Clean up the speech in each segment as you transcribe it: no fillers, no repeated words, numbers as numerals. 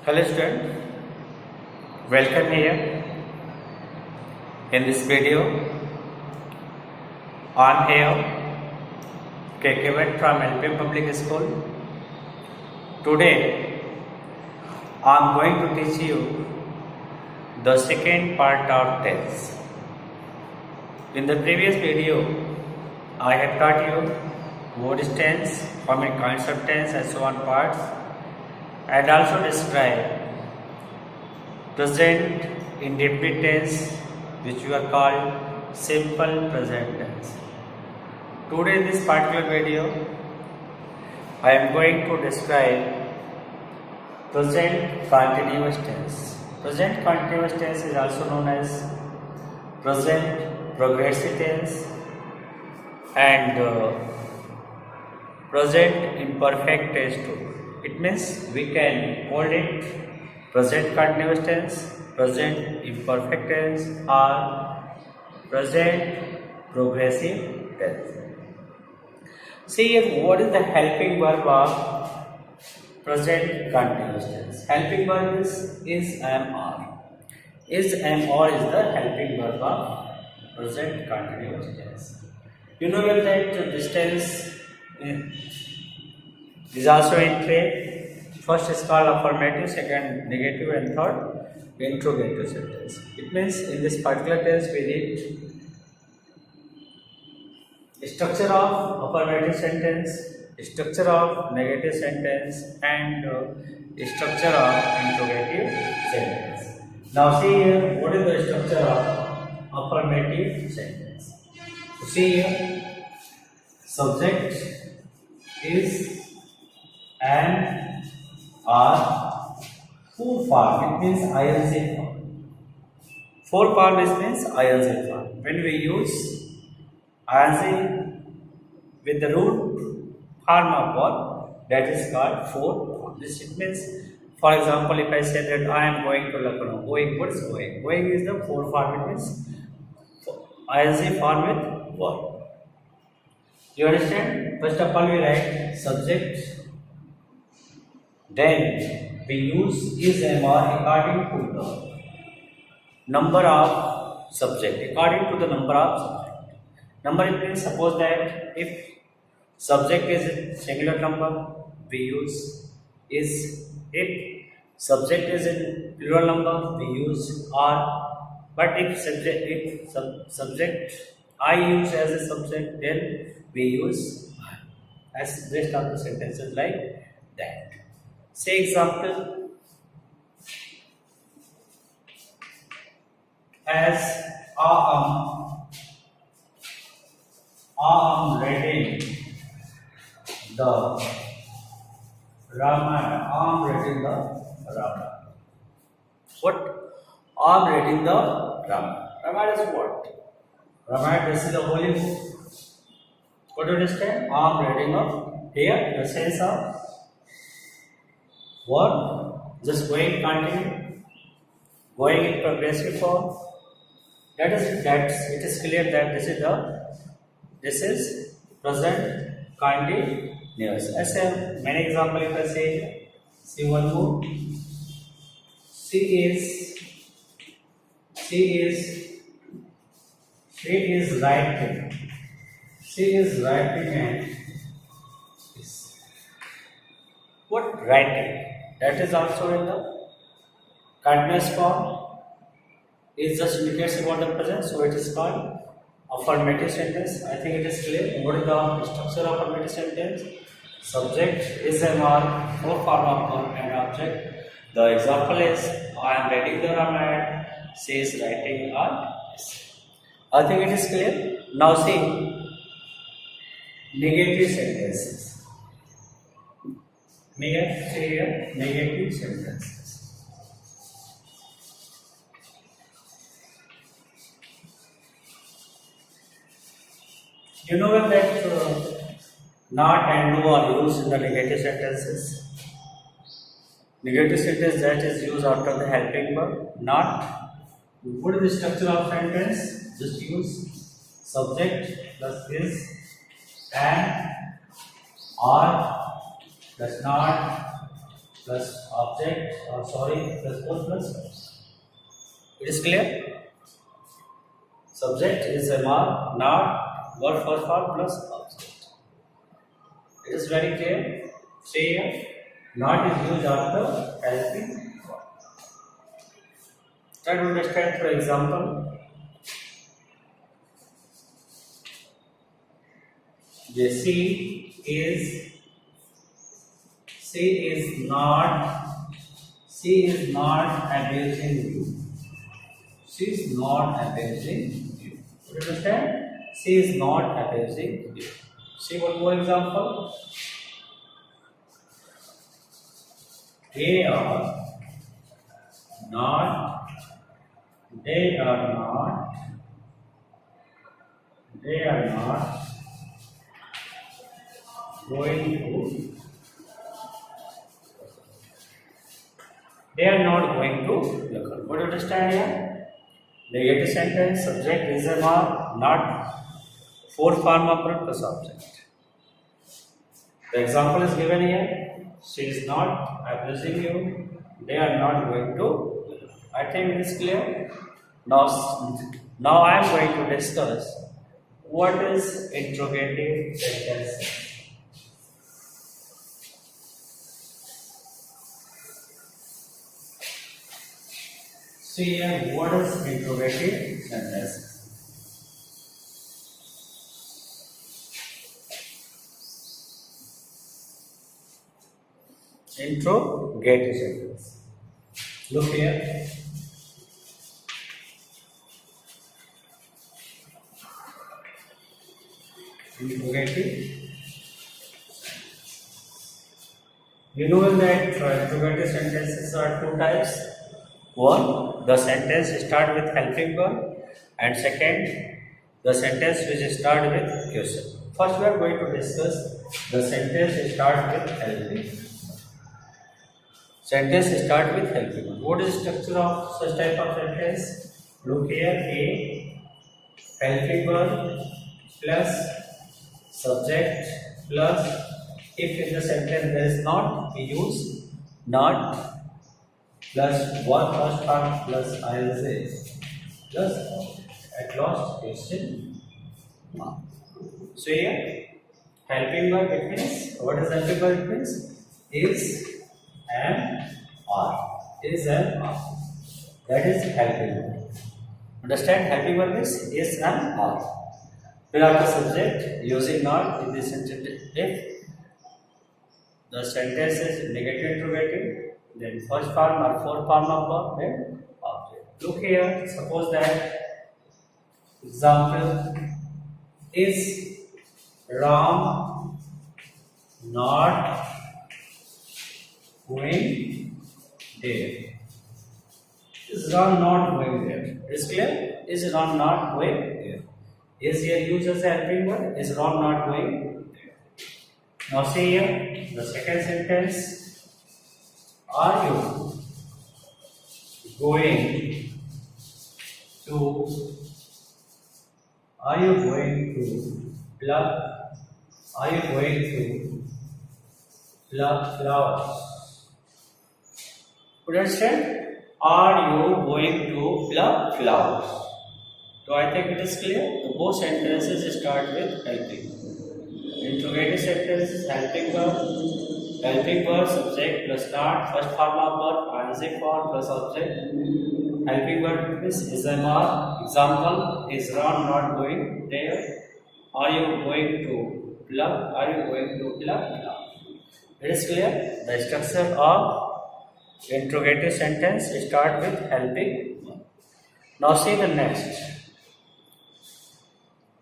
Hello student, welcome here. In this video, I am here, KK from LPM Public School. Today, I am going to teach you the second part of tense. In the previous video, I have taught you what is tense, how many kinds of tense and so on parts, and also describe present indefinite tense, which we are called simple present tense. Today in this particular video, I am going to describe present continuous tense. Present continuous tense is also known as present progressive tense and present imperfect tense too. It means we can hold it present continuous tense, present imperfect tense, or present progressive tense. See here, what is the helping verb of present continuous tense? Helping verb is am or. Is am or is the helping verb of present continuous tense. You know well that this tense is also in three. First is called affirmative, second negative, and third interrogative sentence. It means in this particular tense we need structure of affirmative sentence, structure of negative sentence, and structure of interrogative sentence. Now see here, what is the structure of affirmative sentence? So see here, subject is an or full form. It means ing form. Full form means ing form. When we use ing with the root form of verb, that is called full form. This it means, for example, if I say that I am going to Lucknow, going, what is going? Going is the full form. It means ing form with verb. You understand? First of all, we write subject. Then we use is and or according to the number of subject. According to the number of subject. Number it means, suppose that if subject is a singular number, we use is. If subject is in plural number, we use are. But if subject I use as a subject, then we use are. As rest of the sentences like that. Say example, as I am reading the Ramayana. I am reading the Ramayana. What? I am reading the Ramayana. Ramayana is what? Ramayana, this is the holy book. What do you understand? I am reading of here the sense of verb, just going continue, going in progressive form. That it is clear that this is present continuous. As a many example, if I say, see one more. She is writing. She is writing and what writing? That is also in the continuous form. It just indicates about the present, so it is called affirmative sentence. I think it is clear. What is the structure of affirmative sentence? Subject is an or, full form of verb and object. The example is I am reading the Ramayana. She is writing on this. I think it is clear. Now see negative sentences. Negative sentences. You know that not and no are used in the negative sentences. Negative sentence that is used after the helping verb. Not. You put the structure of sentence. Just use subject plus is and or does not plus object, plus post plus verbs. It is clear? Subject is a mark, not verb first form plus object. It is very clear. See here, not is used after helping verb. Try to understand, for example, the C is not abusing you. She is not abusing you. You understand? She is not abusing you. See one more example. They are not going to look. What do you understand here? Negative sentence, subject is a mark, not fourth form of verb plus object. The example is given here. She is not abusing you. They are not going to. I think it is clear. Now I am going to discuss what is interrogative sentence. See here, what is interrogative sentence? Interrogative sentence. Look here. Interrogative. You know that interrogative sentences are two types. One, the sentence start with helping verb, and second, the sentence which start with question. First, we are going to discuss the sentence start with helping verb. Sentence start with helping verb. What is the structure of such type of sentence? Look here, A, helping verb plus subject plus, if in the sentence there is not, we use not plus one first part plus ILZ plus at last question mark. So here, helping verb it means, what is helping verb it means? Is and are. Is and are. That is helping verb. Understand? Helping verb is and are. Then after subject, using not in this sentence, if the sentence is negative interrogative, then first form or fourth form of verb, then object. Look here, suppose that example, is Ram not going there? Is Ram not going there? Is clear? Is Ram not going there? Is here used as a helping verb? Is Ram not going there? Now see here, the second sentence. Are you going to pluck flowers? Could you understand? Are you going to pluck flowers? So I think it is clear. The both sentences start with helping. Interrogative sentences helping verb, subject plus not, first form of verb, ing form plus object. Helping verb is a mark. Example, is Ram not going there? Are you going to pluck? It is clear. The structure of interrogative sentence start with helping verb. Now see the next.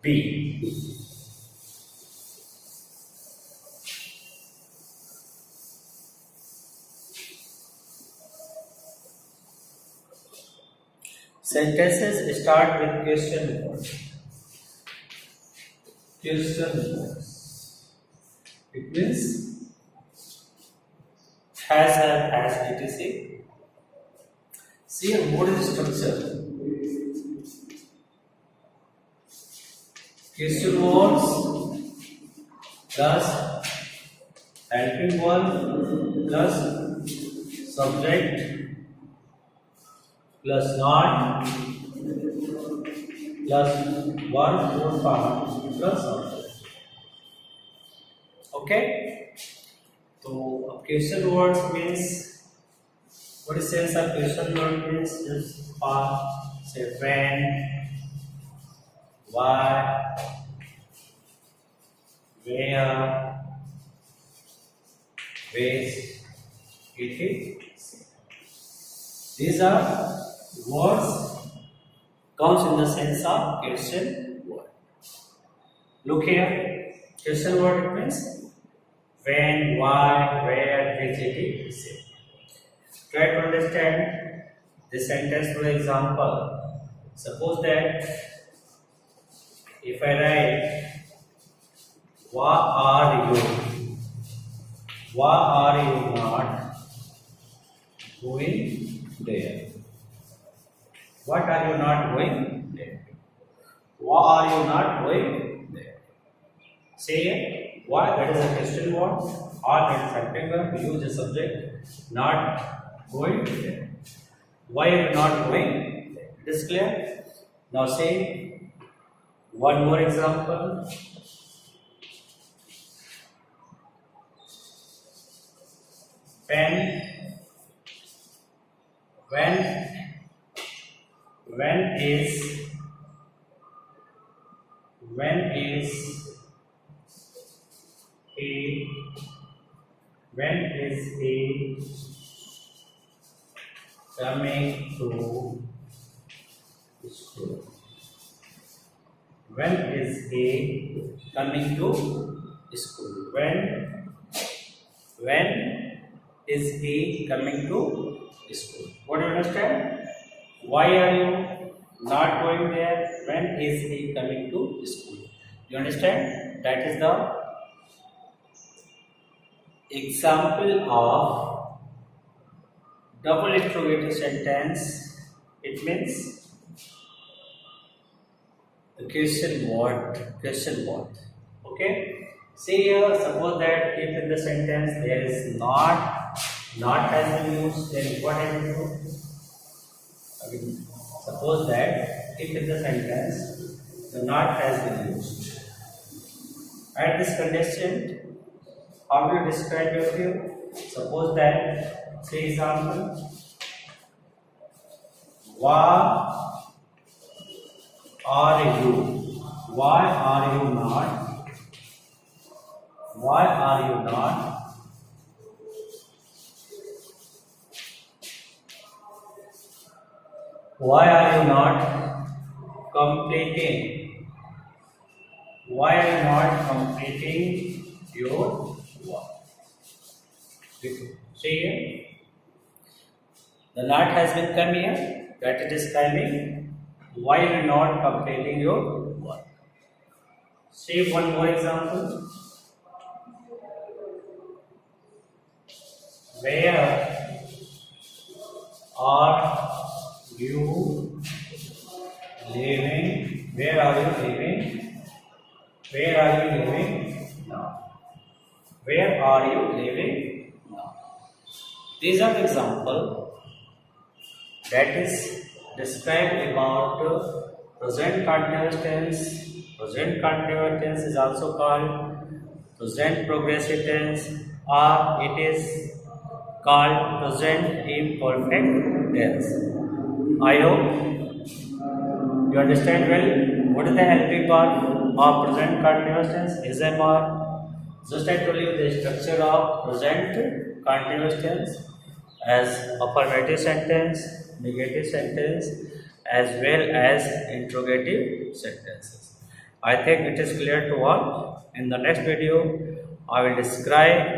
B. Sentences start with question words. It means has, etc. See what is the structure? Question words plus helping verb plus subject plus not plus 1/4 part plus object. Okay. So a question word means, what is sense of question word means? Just say when, why, where, which, etc. These are words comes in the sense of question word. Look here, question word it means when, why, where, which, etc. Try to understand this sentence for example. Suppose that if I write, why are you not going there? What are you not going there? Why are you not going there? Say why, that is a question word, or that is acting verb. We use the subject, not going there. Why are you not going there? It is clear? Now say one more example. When is he coming to school? When is he coming to school? When is he coming to school? What do you understand? Why are you not going there? When is he coming to school? You understand? That is the example of double interrogative sentence. It means the question word. Okay. See here, suppose that if in the sentence there is not has been used, then what I will do? Suppose that if in the sentence the not has been used, at this condition, how do you describe your view? Suppose that, say example, why are you not? Why are you not completing? Why are you not completing your work? See here, the not has been come here, that is describing why you are not completing your work. See one more example. Where are you living? Where are you living? Where are you living now? Where are you living now? These are examples that is described about present continuous tense. Present continuous tense is also called present progressive tense, or it is called present imperfect tense. I hope you understand well. What is the helping part of present continuous tense? Is a part. Just I told you the structure of present continuous tense as affirmative sentence, negative sentence, as well as interrogative sentences. I think it is clear to all. In the next video, I will describe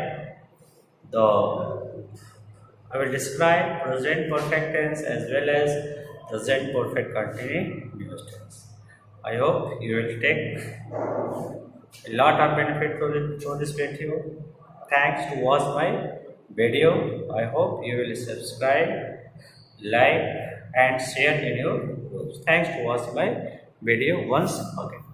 present perfect tense as well as present perfect continuous tense. I hope you will take a lot of benefit from this video. Thanks to watch my video. I hope you will subscribe, like and share in your groups. Thanks to watch my video once again.